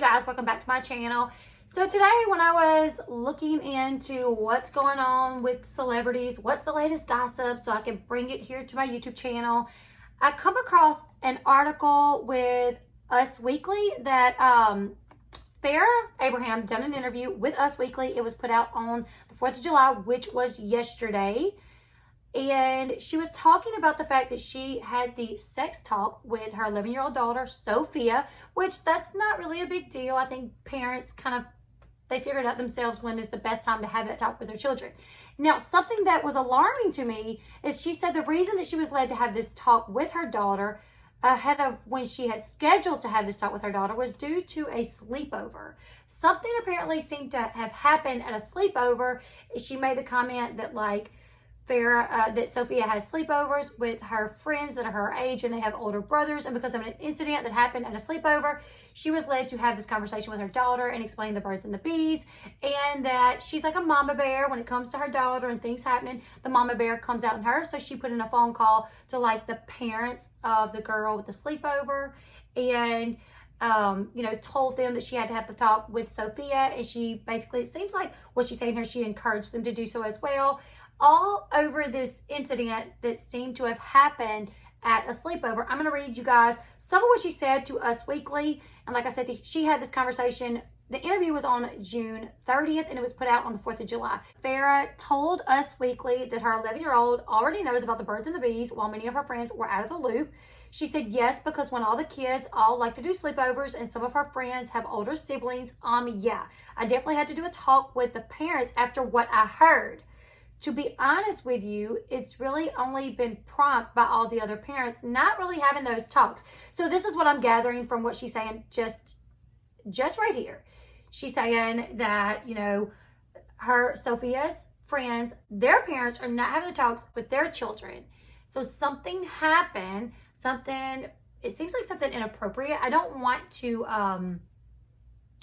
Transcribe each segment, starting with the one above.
guys? Welcome back to my channel. So today when I was looking into what's going on with celebrities, what's the latest gossip so I can bring it here to my YouTube channel, I come across an article with Us Weekly that Farrah Abraham done an interview with Us Weekly. It was put out on the 4th of July, which was yesterday. And she was talking about the fact that she had the sex talk with her 11-year-old daughter, Sophia, which that's not really a big deal. I think parents they figured out themselves when is the best time to have that talk with their children. Now, something that was alarming to me is she said the reason that she was led to have this talk with her daughter ahead of when she had scheduled to have this talk with her daughter was due to a sleepover. Something apparently seemed to have happened at a sleepover. She made the comment that that Sophia has sleepovers with her friends that are her age and they have older brothers, and because of an incident that happened at a sleepover, she was led to have this conversation with her daughter and explain the birds and the bees, and that she's like a mama bear when it comes to her daughter and things happening. The mama bear comes out in her, so she put in a phone call to the parents of the girl with the sleepover and told them that she had to have the talk with Sophia, and she basically, it seems like what she's saying here, she encouraged them to do so as well. All over this incident that seemed to have happened at a sleepover. I'm going to read you guys some of what she said to Us Weekly. And like I said, she had this conversation. The interview was on June 30th and it was put out on the 4th of July. Farrah told Us Weekly that her 11-year-old already knows about the birds and the bees while many of her friends were out of the loop. She said yes, because when all the kids all like to do sleepovers and some of her friends have older siblings, yeah, I definitely had to do a talk with the parents after what I heard. To be honest with you, it's really only been prompted by all the other parents not really having those talks. So this is what I'm gathering from what she's saying just right here. She's saying that, Sophia's friends, their parents are not having the talks with their children. So something happened, it seems like something inappropriate. I don't want to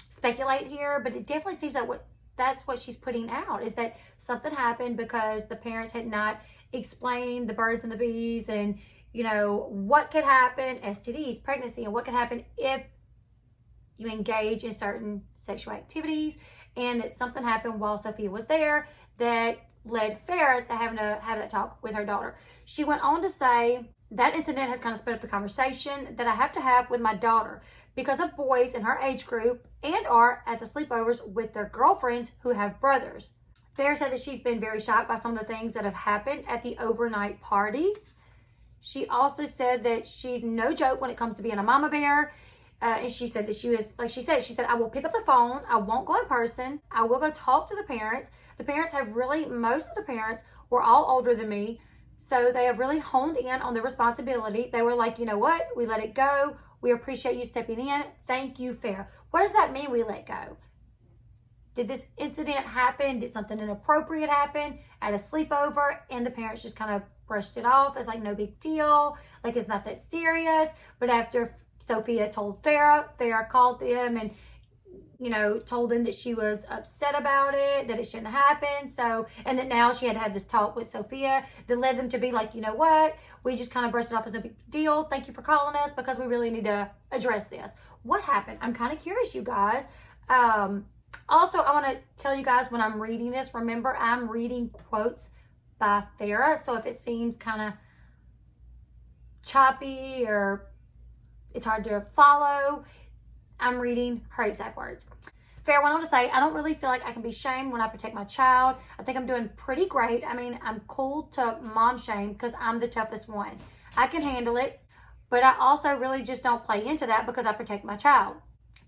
speculate here, but it definitely seems like that's what she's putting out, is that something happened because the parents had not explained the birds and the bees and, what could happen, STDs, pregnancy, and what could happen if you engage in certain sexual activities, and that something happened while Sophia was there that led Farrah to having to have that talk with her daughter. She went on to say, that incident has kind of sped up the conversation that I have to have with my daughter because of boys in her age group and are at the sleepovers with their girlfriends who have brothers. Farrah said that she's been very shocked by some of the things that have happened at the overnight parties. She also said that she's no joke when it comes to being a mama bear. And she said that she was, she said, I will pick up the phone. I won't go in person. I will go talk to the parents. The parents most of the parents were all older than me. So they have really honed in on their responsibility. They were like, you know what? We let it go. We appreciate you stepping in. Thank you, Farrah. What does that mean, we let go? Did this incident happen? Did something inappropriate happen at a sleepover and the parents just kind of brushed it off as no big deal? It's not that serious. But after Sophia told Farrah called them and told them that she was upset about it, that it shouldn't happen. So, and that now she had to have this talk with Sophia that led them to be like, you know what? We just kind of brushed it off as no big deal. Thank you for calling us because we really need to address this. What happened? I'm kind of curious, you guys. Also, I want to tell you guys when I'm reading this, remember I'm reading quotes by Farrah. So if it seems kind of choppy or it's hard to follow, I'm reading her exact words. Farrah went on to say, I don't really feel like I can be shamed when I protect my child. I think I'm doing pretty great. I mean, I'm cool to mom shame because I'm the toughest one. I can handle it, but I also really just don't play into that because I protect my child.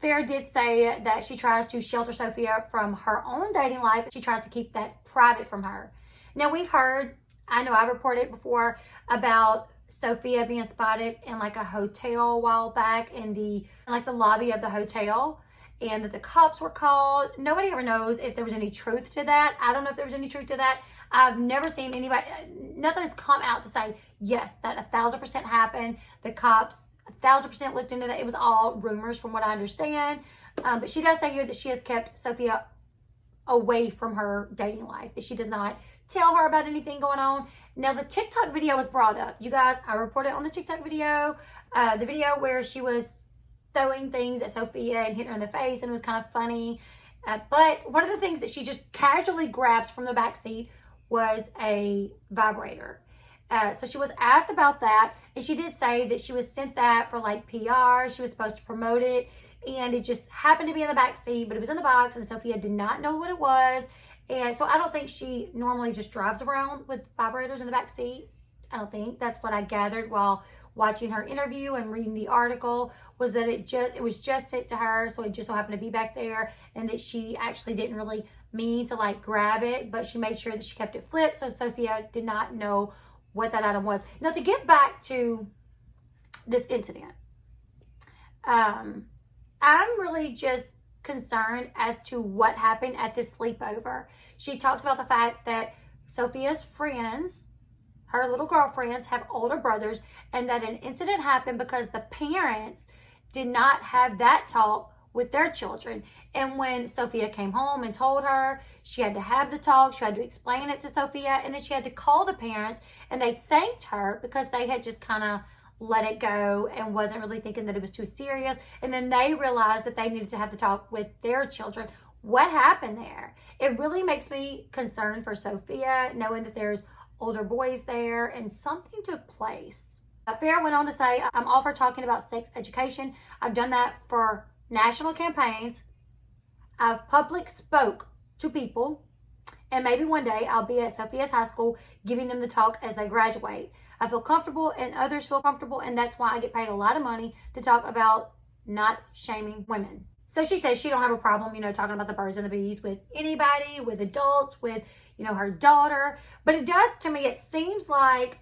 Farrah did say that she tries to shelter Sophia from her own dating life. She tries to keep that private from her. Now, we've heard, I know I've reported before about Sophia being spotted in a hotel a while back in the lobby of the hotel, and that the cops were called. Nobody ever knows if there was any truth to that. I don't know if there was any truth to that. I've never seen anybody, nothing has come out to say, yes, that 1,000% happened. The cops 1,000% looked into that. It was all rumors from what I understand. But she does say here that she has kept Sophia away from her dating life, that she does not tell her about anything going on. Now, the TikTok video was brought up. You guys, I reported on the TikTok video, the video where throwing things at Sophia and hitting her in the face, and it was kind of funny. But one of the things that she just casually grabs from the back seat was a vibrator. So she was asked about that, and she did say that she was sent that for like PR. She was supposed to promote it, and it just happened to be in the back seat, but it was in the box, and Sophia did not know what it was. And so I don't think she normally just drives around with vibrators in the back seat. I don't think. That's what I gathered while watching her interview and reading the article, was that it was just sent to her, so it just so happened to be back there, and that she actually didn't really mean to like grab it, but she made sure that she kept it flipped, so Sophia did not know what that item was. Now, to get back to this incident, I'm really just concerned as to what happened at this sleepover. She talks about the fact that Sophia's friends, her little girlfriends, have older brothers, and that an incident happened because the parents did not have that talk with their children. And when Sophia came home and told her, she had to have the talk, she had to explain it to Sophia, and then she had to call the parents, and they thanked her because they had just kind of let it go and wasn't really thinking that it was too serious. And then they realized that they needed to have the talk with their children. What happened there? It really makes me concerned for Sophia, knowing that there's older boys there and something took place. Farrah went on to say, I'm all for talking about sex education. I've done that for national campaigns. I've public spoke to people, and maybe one day I'll be at Sophia's high school giving them the talk as they graduate. I feel comfortable and others feel comfortable, and that's why I get paid a lot of money to talk about not shaming women. So she says she don't have a problem, talking about the birds and the bees with anybody, with adults, with, her daughter. But it does, to me, it seems like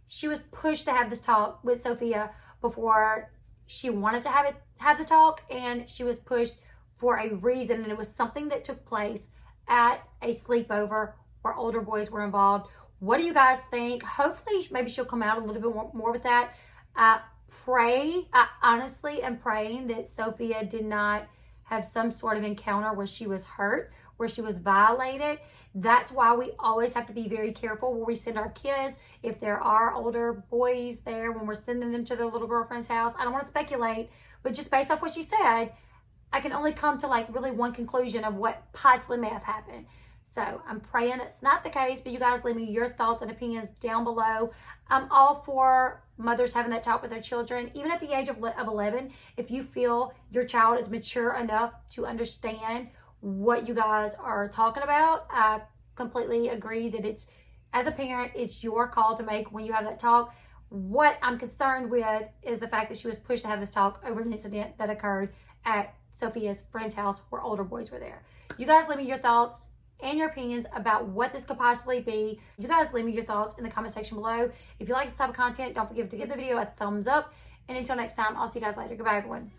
she was pushed to have this talk with Sophia before she wanted to have the talk, and she was pushed for a reason, and it was something that took place at a sleepover where older boys were involved. What do you guys think? Hopefully, maybe she'll come out a little bit more with that. I honestly am praying that Sophia did not have some sort of encounter where she was hurt, where she was violated. That's why we always have to be very careful where we send our kids. If there are older boys there, when we're sending them to their little girlfriend's house, I don't want to speculate, but just based off what she said, I can only come to like really one conclusion of what possibly may have happened. So I'm praying that's not the case, but you guys leave me your thoughts and opinions down below. I'm all for mothers having that talk with their children, even at the age of 11. If you feel your child is mature enough to understand what you guys are talking about, I completely agree that it's, as a parent, it's your call to make when you have that talk. What I'm concerned with is the fact that she was pushed to have this talk over an incident that occurred at Sophia's friend's house where older boys were there. You guys leave me your thoughts and your opinions about what this could possibly be. You guys leave me your thoughts in the comment section below. If you like this type of content, don't forget to give the video a thumbs up. And until next time, I'll see you guys later. Goodbye, everyone.